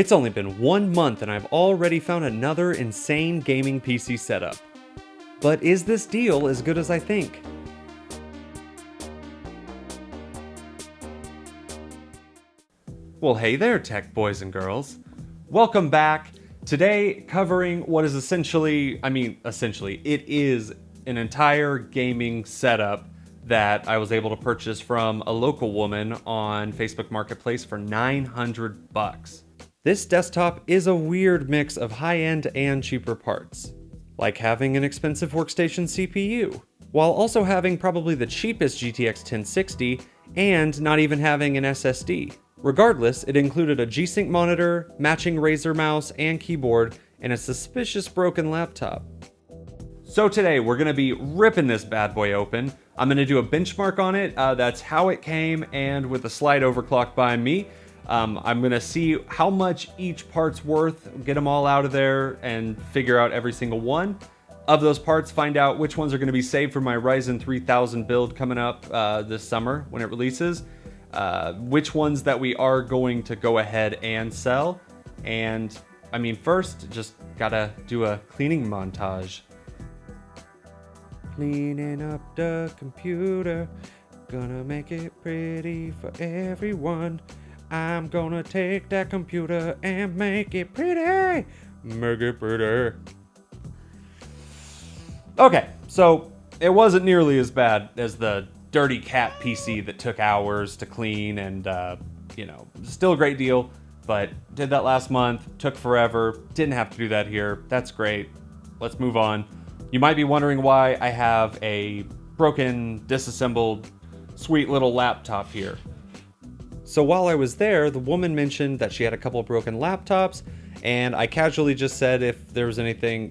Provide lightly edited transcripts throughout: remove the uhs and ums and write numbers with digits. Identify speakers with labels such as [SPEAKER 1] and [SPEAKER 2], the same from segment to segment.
[SPEAKER 1] It's only been 1 month and I've already found another insane gaming PC setup. But is this deal as good as I think? Well, hey there, tech boys and girls. Welcome back. Today, covering what is essentially, it is an entire gaming setup that I was able to purchase from a local woman on Facebook Marketplace for 900 bucks. This desktop is a weird mix of high-end and cheaper parts, like having an expensive workstation CPU, while also having probably the cheapest GTX 1060 and not even having an SSD. Regardless, it included a Gsync monitor, matching Razer mouse and keyboard, and a suspicious broken laptop. So today we're gonna be ripping this bad boy open. I'm gonna do a benchmark on it, that's how it came, and with the slide overclock by me. I'm gonna see how much each part's worth, get them all out of there, and figure out every single one of those parts, find out which ones are gonna be saved for my Ryzen 3000 build coming up this summer when it releases, which ones that we are going to go ahead and sell, and first, just gotta do a cleaning montage. Cleaning up the computer, gonna make it pretty for everyone. I'm gonna take that computer and make it pretty. Make it pretty. Okay, so it wasn't nearly as bad as the dirty cat PC that took hours to clean and, still a great deal, but did that last month, took forever, didn't have to do that here. That's great. Let's move on. You might be wondering why I have a broken, disassembled, sweet little laptop here. So while I was there, the woman mentioned that she had a couple broken laptops, and I casually just said if there was anything,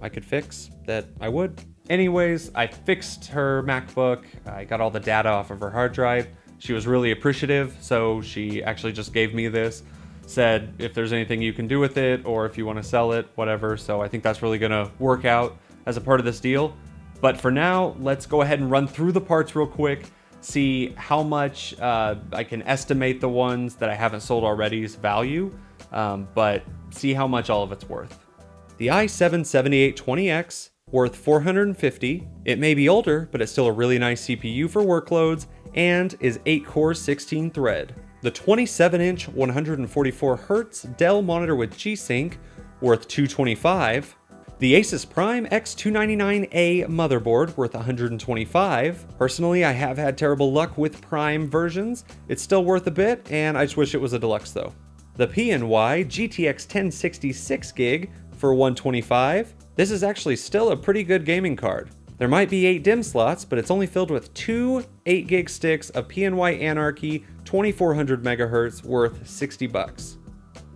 [SPEAKER 1] I could fix, that I would. Anyways, I fixed her MacBook, I got all the data off of her hard drive. She was really appreciative, so she actually just gave me this, said if there's anything you can do with it, or if you want to sell it, whatever. So I think that's really gonna work out as a part of this deal. But for now, let's go ahead and run through the parts real quick, see how much I can estimate the ones that I haven't sold already's value, but see how much all of it's worth. The i7-7820X, worth $450. It may be older, but it's still a really nice CPU for workloads, and is 8 core 16 thread. The 27-inch 144Hz Dell monitor with Gsync, worth $225. The Asus Prime X299A motherboard, worth $125. Personally, I have had terrible luck with Prime versions. It's still worth a bit, and I just wish it was a deluxe though. The PNY GTX 1066 gig for $125. This is actually still a pretty good gaming card. There might be 8 DIMM slots, but it's only filled with 2 8 gig sticks of PNY Anarchy 2400 MHz, worth 60 bucks.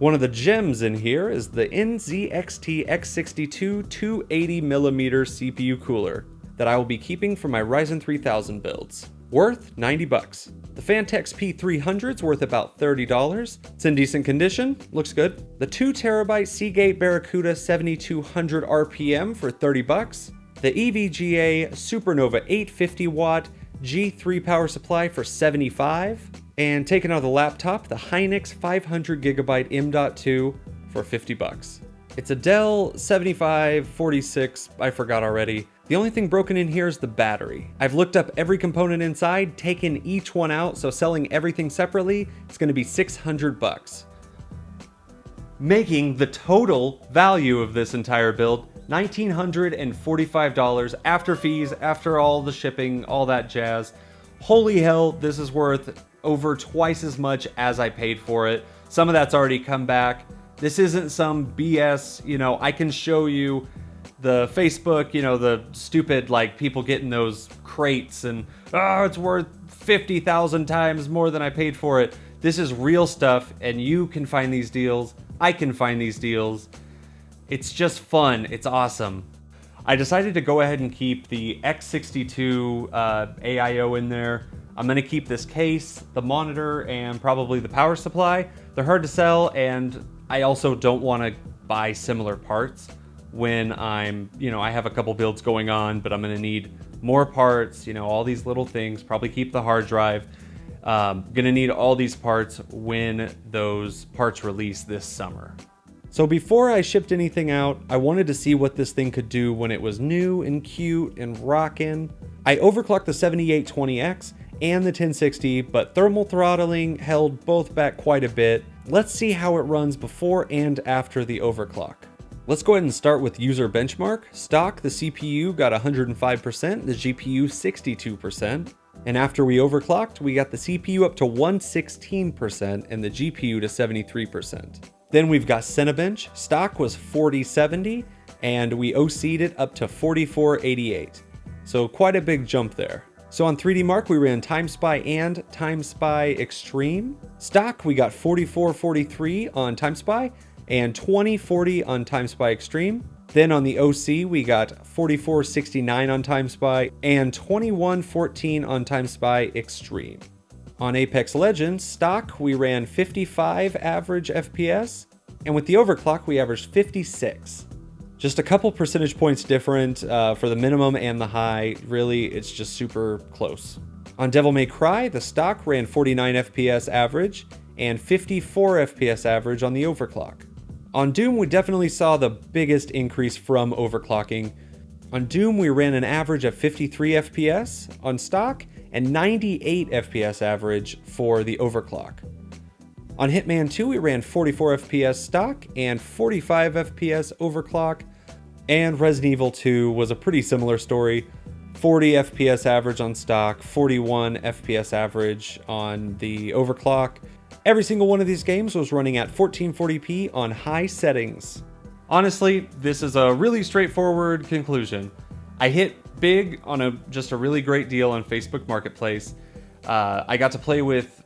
[SPEAKER 1] One of the gems in here is the NZXT X62 280mm CPU cooler that I will be keeping for my Ryzen 3000 builds, worth 90 bucks. The Fantex P300's worth about $30. It's in decent condition, looks good. The 2TB Seagate Barracuda 7200 RPM for 30 bucks. The EVGA Supernova 850 watt G3 power supply for 75. And taking out of the laptop, the Hynix 500GB M.2 for 50 bucks. It's a Dell 7546, I forgot already. The only thing broken in here is the battery. I've looked up every component inside, taken each one out, so selling everything separately, it's gonna be 600 bucks. Making the total value of this entire build $1,945 after fees, after all the shipping, all that jazz. Holy hell, this is worth over twice as much as I paid for it. Some of that's already come back. This isn't some BS, I can show you the Facebook, the stupid, people getting those crates and, it's worth 50,000 times more than I paid for it. This is real stuff, and you can find these deals. I can find these deals. It's just fun. It's awesome. I decided to go ahead and keep the X62 AIO in there. I'm gonna keep this case, the monitor, and probably the power supply. They're hard to sell, and I also don't wanna buy similar parts when I'm, I have a couple builds going on, but I'm gonna need more parts, all these little things, probably keep the hard drive. Gonna need all these parts when those parts release this summer. So before I shipped anything out, I wanted to see what this thing could do when it was new and cute and rockin'. I overclocked the 7820X and the 1060, but thermal throttling held both back quite a bit. Let's see how it runs before and after the overclock. Let's go ahead and start with user benchmark. Stock, the CPU got 105%, the GPU 62%. And after we overclocked, we got the CPU up to 116% and the GPU to 73%. Then we've got Cinebench. Stock was 4070 and we OC'd it up to 4488. So quite a big jump there. So on 3D Mark, we ran TimeSpy and TimeSpy Extreme. Stock, we got 4443 on TimeSpy and 2040 on TimeSpy Extreme. Then on the OC, we got 4469 on TimeSpy and 2114 on TimeSpy Extreme. On Apex Legends, stock, we ran 55 average FPS, and with the overclock, we averaged 56. Just a couple percentage points different for the minimum and the high. Really, it's just super close. On Devil May Cry, the stock ran 49 FPS average and 54 FPS average on the overclock. On Doom, we definitely saw the biggest increase from overclocking. On Doom, we ran an average of 53 FPS on stock and 98 FPS average for the overclock. On Hitman 2, we ran 44 FPS stock and 45 FPS overclock. And Resident Evil 2 was a pretty similar story. 40 FPS average on stock, 41 FPS average on the overclock. Every single one of these games was running at 1440p on high settings. Honestly, this is a really straightforward conclusion. I hit big on just a really great deal on Facebook Marketplace. I got to play with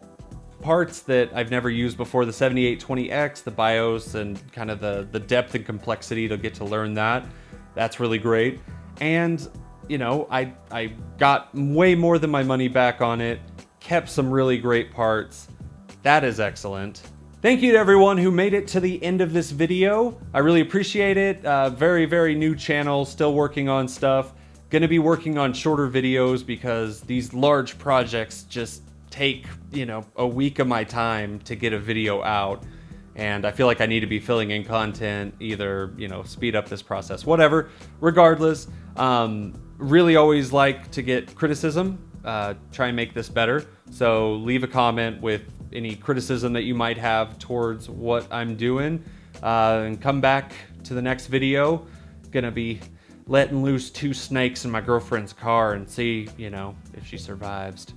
[SPEAKER 1] parts that I've never used before, the 7820X, the BIOS, and kind of the depth and complexity to get to learn that. That's really great. And, you know, I got way more than my money back on it, kept some really great parts. That is excellent. Thank you to everyone who made it to the end of this video. I really appreciate it. Very, very new channel, still working on stuff. Gonna be working on shorter videos because these large projects just take, you know, a week of my time to get a video out. And I feel like I need to be filling in content, either, you know, speed up this process, whatever. Regardless, really always like to get criticism, try and make this better. So leave a comment with any criticism that you might have towards what I'm doing, and come back to the next video. Gonna be letting loose 2 snakes in my girlfriend's car and see, you know, if she survives.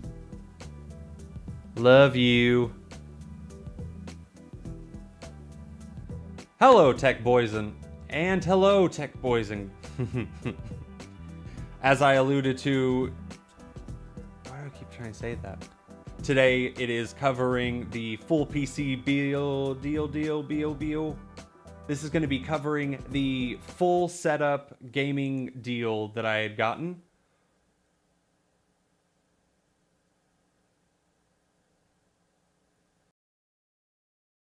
[SPEAKER 1] Love you. Hello, tech boys and hello, tech boys and as I alluded to, why do I keep trying to say that? Today it is covering the full PC deal. This is going to be covering the full setup gaming deal that I had gotten.